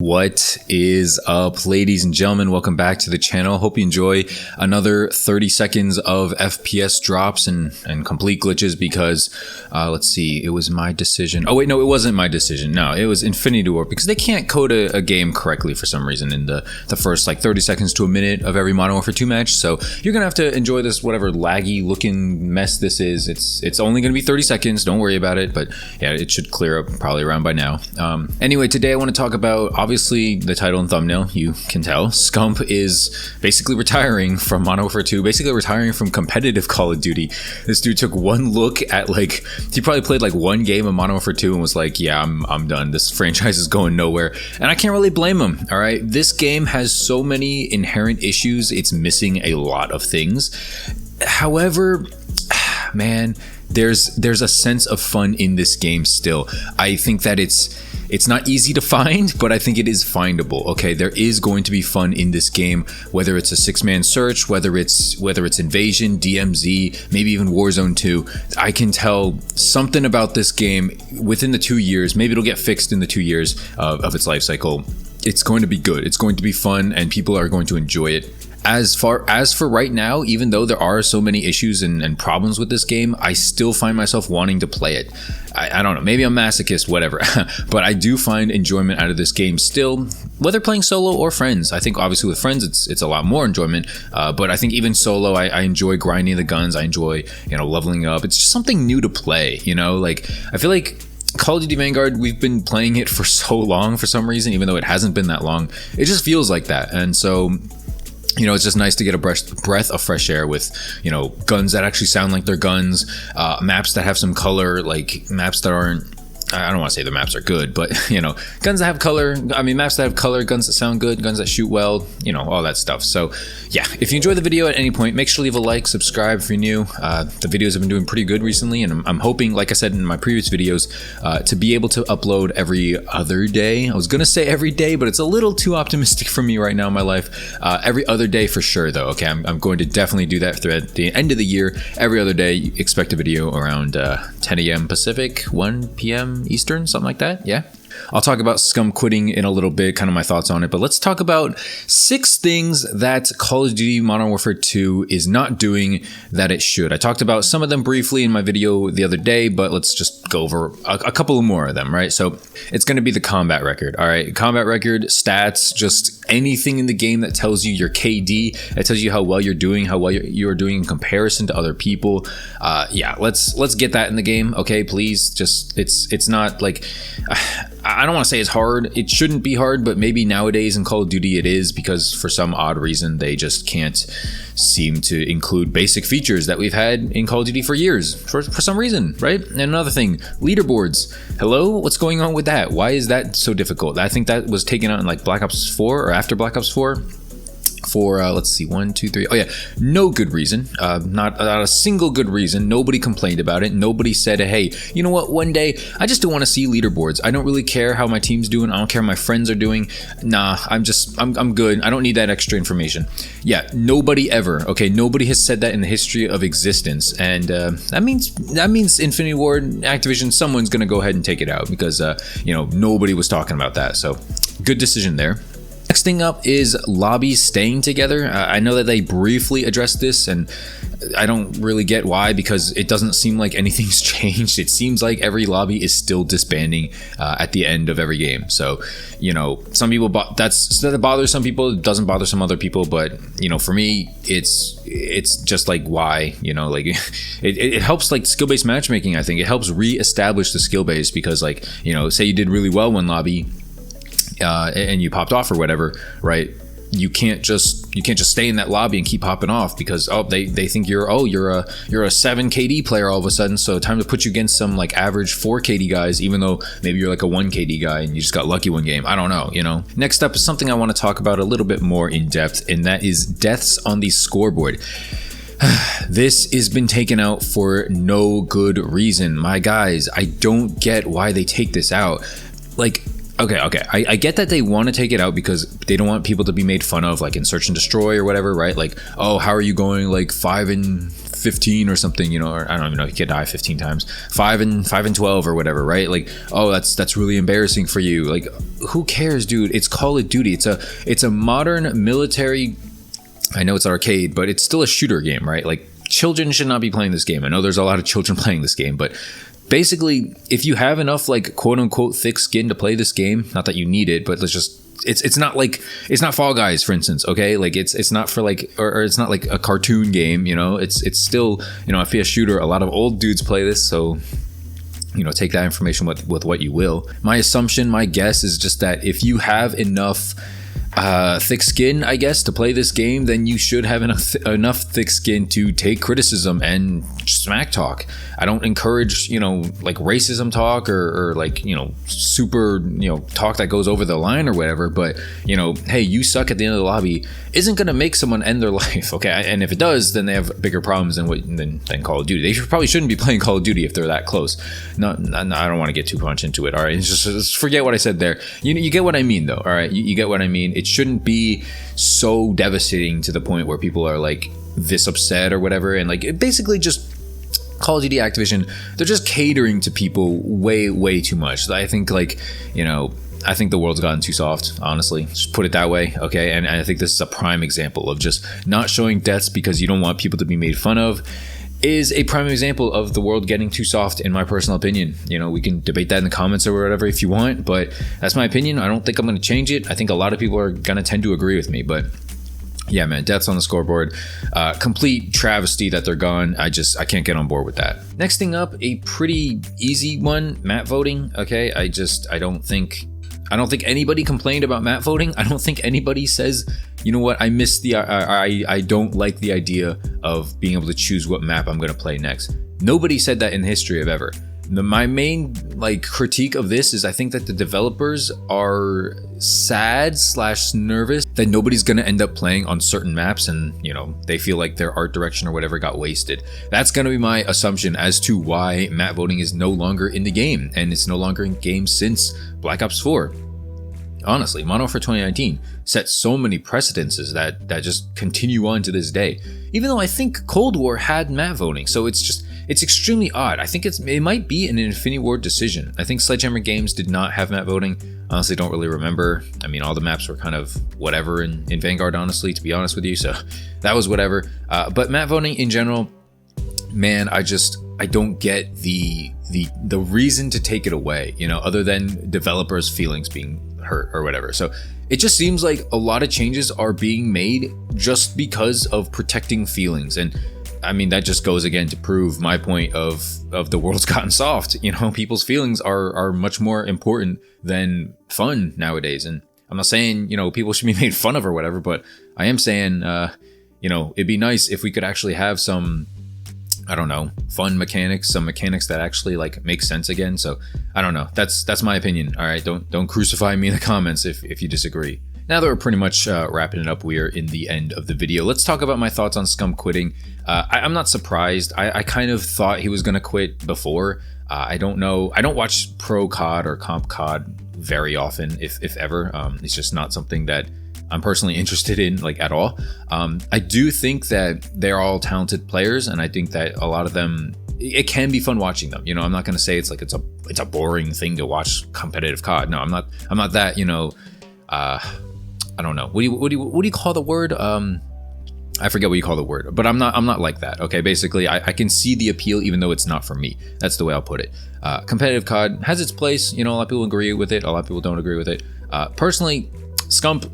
What is up, ladies and gentlemen? Welcome back to the channel. Hope you enjoy another 30 seconds of FPS drops and complete glitches because, let's see, it was my decision. Oh wait, no, it wasn't my decision. No, it was Infinity War because they can't code a game correctly for some reason in the first like 30 seconds to a minute of every Modern Warfare 2 match. So you're gonna have to enjoy this, whatever laggy looking mess this is. It's only gonna be 30 seconds. Don't worry about it, but yeah, it should clear up probably around by now. Anyway, today I want to talk about, obviously, the title and thumbnail, you can tell. Scump is basically retiring from Modern Warfare 2, basically retiring from competitive Call of Duty. This dude took one look at, like, he probably played like one game of Modern Warfare 2 and was like, yeah, I'm done. This franchise is going nowhere. And I can't really blame him, all right? This game has so many inherent issues. It's missing a lot of things. However, man, there's a sense of fun in this game still. I think that it's not easy to find, but I think it is findable. Okay, there is going to be fun in this game, whether it's a 6-man search, whether it's Invasion, DMZ, maybe even Warzone 2. I can tell something about this game within the 2 years. Maybe it'll get fixed in the 2 years of its life cycle. It's going to be good. It's going to be fun, and people are going to enjoy it. As for right now, even though there are so many issues and problems with this game, I still find myself wanting to play it. I don't know, maybe I'm masochist, whatever, but I do find enjoyment out of this game still, whether playing solo or friends. I think obviously with friends it's a lot more enjoyment, but I think even solo, I enjoy grinding the guns. I enjoy, leveling up. It's just something new to play, like I feel like Call of Duty Vanguard, we've been playing it for so long for some reason, even though it hasn't been that long. It just feels like that, and so it's just nice to get a breath of fresh air with, guns that actually sound like they're guns, maps that have some color, like maps that aren't, I don't want to say the maps are good, but, guns that have color, maps that have color, guns that sound good, guns that shoot well, all that stuff. So, yeah, if you enjoy the video at any point, make sure to leave a like, subscribe if you're new. The videos have been doing pretty good recently, and I'm hoping, like I said in my previous videos, to be able to upload every other day. I was going to say every day, but it's a little too optimistic for me right now in my life. Every other day for sure, though, okay? I'm going to definitely do that at the end of the year. Every other day, expect a video around 10 a.m. Pacific, 1 p.m. Eastern, something like that. Yeah, I'll talk about Scump quitting in a little bit, kind of my thoughts on it, but let's talk about 6 things that Call of Duty Modern Warfare 2 is not doing that it should. I talked about some of them briefly in my video the other day, but let's just go over a couple more of them, right? So it's going to be the combat record. All right, combat record, stats, just anything in the game that tells you your KD, that tells you how well you're doing, how well you're doing in comparison to other people. Yeah, let's get that in the game, okay? Please, just it's not like I don't want to say it's hard. It shouldn't be hard, but maybe nowadays in Call of Duty it is, because for some odd reason they just can't seem to include basic features that we've had in Call of Duty for years for some reason, right? And another thing, leaderboards. Hello, what's going on with that? Why is that so difficult? I think that was taken out in like Black Ops 4 or after Black Ops 4. For let's see, 1, 2, 3. Oh yeah, no good reason. Not a single good reason. Nobody complained about it. Nobody said, hey, you know what, one day I just don't want to see leaderboards. I don't really care how my team's doing. I don't care how my friends are doing. Nah, I'm good. I don't need that extra information. Yeah, nobody ever. Okay, nobody has said that in the history of existence, and that means Infinity War, Activision, someone's gonna go ahead and take it out because nobody was talking about that. So good decision there. Next thing up is lobbies staying together. I know that they briefly addressed this, and I don't really get why, because it doesn't seem like anything's changed. It seems like every lobby is still disbanding at the end of every game. So, some people that bothers some people, it doesn't bother some other people. But for me, it's just like why, like it helps like skill-based matchmaking. I think it helps re-establish the skill base, because like say you did really well one lobby. And you popped off or whatever, right? You can't just stay in that lobby and keep popping off because they think you're a 7 KD player all of a sudden, so time to put you against some like average 4 KD guys, even though maybe you're like a 1 KD guy and you just got lucky one game. I don't know, Next up is something I want to talk about a little bit more in depth, and that is deaths on the scoreboard. This has been taken out for no good reason. My guys, I don't get why they take this out. Like, Okay, I get that they want to take it out because they don't want people to be made fun of, like in Search and Destroy or whatever, right? Like, oh, how are you going like 5 and 15 or something, you know, or I don't even know, he could die 15 times, 5 and 12 or whatever, right? Like, oh, that's really embarrassing for you. Like, who cares, dude? It's Call of Duty. It's a modern military. I know it's arcade, but it's still a shooter game, right? Like, children should not be playing this game. I know there's a lot of children playing this game, but basically, if you have enough, like, quote unquote thick skin to play this game, not that you need it, but let's just, it's not like, it's not Fall Guys, for instance, okay? Like, it's not for like, or it's not like a cartoon game, you know? It's still, you know, a FPS shooter. A lot of old dudes play this, so, you know, take that information with what you will. My assumption, my guess is just that if you have enough thick skin, I guess, to play this game, then you should have enough thick skin to take criticism and smack talk. I don't encourage, you know, like racism talk or like, you know, super, you know, talk that goes over the line or whatever. But, you know, hey, you suck at the end of the lobby isn't going to make someone end their life. Okay. And if it does, then they have bigger problems than Call of Duty. They probably shouldn't be playing Call of Duty if they're that close. No, I don't want to get too much into it. All right. Just forget what I said there. You get what I mean, though. All right. You get what I mean. It shouldn't be so devastating to the point where people are like this upset or whatever. And like, it basically just, Call of Duty, Activision, they're just catering to people way too much. I think, like, you know, I think the world's gotten too soft, honestly. Just put it that way, okay? And I think this is a prime example of just not showing deaths because you don't want people to be made fun of is a prime example of the world getting too soft, in my personal opinion. You know, we can debate that in the comments or whatever if you want, but that's my opinion. I don't think I'm going to change it. I think a lot of people are going to tend to agree with me, but yeah, man, deaths on the scoreboard. Complete travesty that they're gone. I can't get on board with that. Next thing up, a pretty easy one, map voting. Okay, I don't think anybody complained about map voting. I don't think anybody says, you know what, I miss I don't like the idea of being able to choose what map I'm going to play next. Nobody said that in the history of ever. My main like critique of this is I think that the developers are sad / nervous that nobody's going to end up playing on certain maps, and you know, they feel like their art direction or whatever got wasted. That's going to be my assumption as to why map voting is no longer in the game, and it's no longer in game since Black Ops 4. Honestly, Modern Warfare 2019 set so many precedences that just continue on to this day. Even though I think Cold War had map voting, so it's extremely odd. I think it might be an Infinity Ward decision. I think Sledgehammer Games did not have map voting. Honestly, don't really remember. I mean, all the maps were kind of whatever in Vanguard, honestly, to be honest with you. So that was whatever. But map voting in general, man, I don't get the reason to take it away, you know, other than developers' feelings being hurt or whatever. So it just seems like a lot of changes are being made just because of protecting feelings. And I mean, that just goes again to prove my point of the world's gotten soft. You know, people's feelings are much more important than fun nowadays. And I'm not saying, you know, people should be made fun of or whatever, but I am saying, you know, it'd be nice if we could actually have some, I don't know, fun mechanics, some mechanics that actually like make sense again. So I don't know. That's my opinion. All right. Don't crucify me in the comments if you disagree. Now that we're pretty much wrapping it up, we are in the end of the video. Let's talk about my thoughts on Scump quitting. I'm not surprised. I kind of thought he was going to quit before. I don't know. I don't watch pro COD or comp COD very often, if ever. It's just not something that I'm personally interested in, like, at all. I do think that they're all talented players, and I think that a lot of them, it can be fun watching them. You know, I'm not going to say it's like it's a boring thing to watch competitive COD. No, I'm not that, you know, I don't know. What do you call the word? I forget what you call the word, but I'm not like that. Okay, basically, I can see the appeal even though it's not for me. That's the way I'll put it. Competitive COD has its place. You know, a lot of people agree with it. A lot of people don't agree with it. Personally, Scump,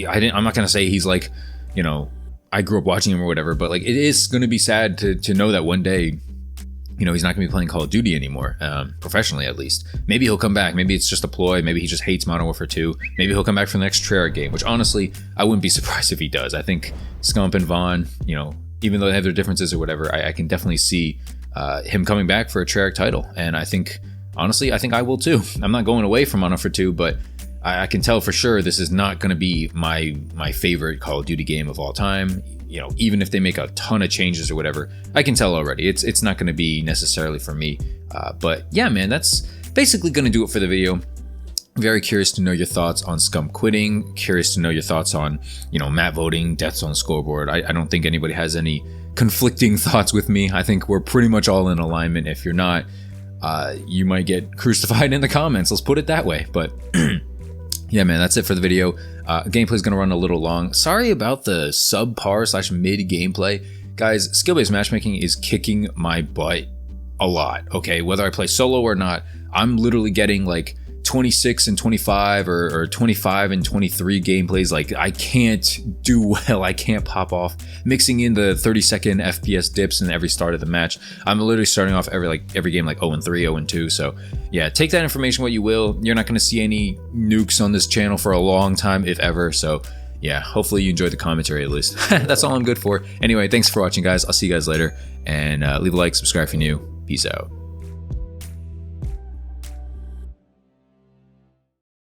I'm not gonna say he's like, you know, I grew up watching him or whatever, but like, it is gonna be sad to know that one day, you know, he's not gonna be playing Call of Duty anymore, professionally at least. Maybe he'll come back. Maybe it's just a ploy. Maybe he just hates Modern Warfare 2. Maybe he'll come back for the next Treyarch game, which honestly, I wouldn't be surprised if he does. I think Scump and Vaughn, you know, even though they have their differences or whatever, I can definitely see him coming back for a Treyarch title. And I think, honestly, I think I will too. I'm not going away from Modern Warfare 2, but I can tell for sure this is not going to be my favorite Call of Duty game of all time. You know, even if they make a ton of changes or whatever, I can tell already it's not going to be necessarily for me. But yeah, man, that's basically going to do it for the video. Very curious to know your thoughts on Scump quitting. Curious to know your thoughts on, you know, map voting, deaths on Scoreboard. I don't think anybody has any conflicting thoughts with me. I think we're pretty much all in alignment. If you're not, you might get crucified in the comments. Let's put it that way. But yeah, man, that's it for the video. Gameplay is going to run a little long. Sorry about the subpar / mid gameplay. Guys, skill-based matchmaking is kicking my butt a lot, okay? Whether I play solo or not, I'm literally getting like 26 and 25 or 25 and 23 gameplays. Like, I can't do well. I can't pop off. Mixing in the 30-second FPS dips in every start of the match. I'm literally starting off every game like 0-3, 0-2. So yeah, take that information what you will. You're not going to see any nukes on this channel for a long time, if ever. So yeah, hopefully you enjoyed the commentary at least. That's all I'm good for. Anyway, thanks for watching, guys. I'll see you guys later. And leave a like, subscribe if you're new. Peace out.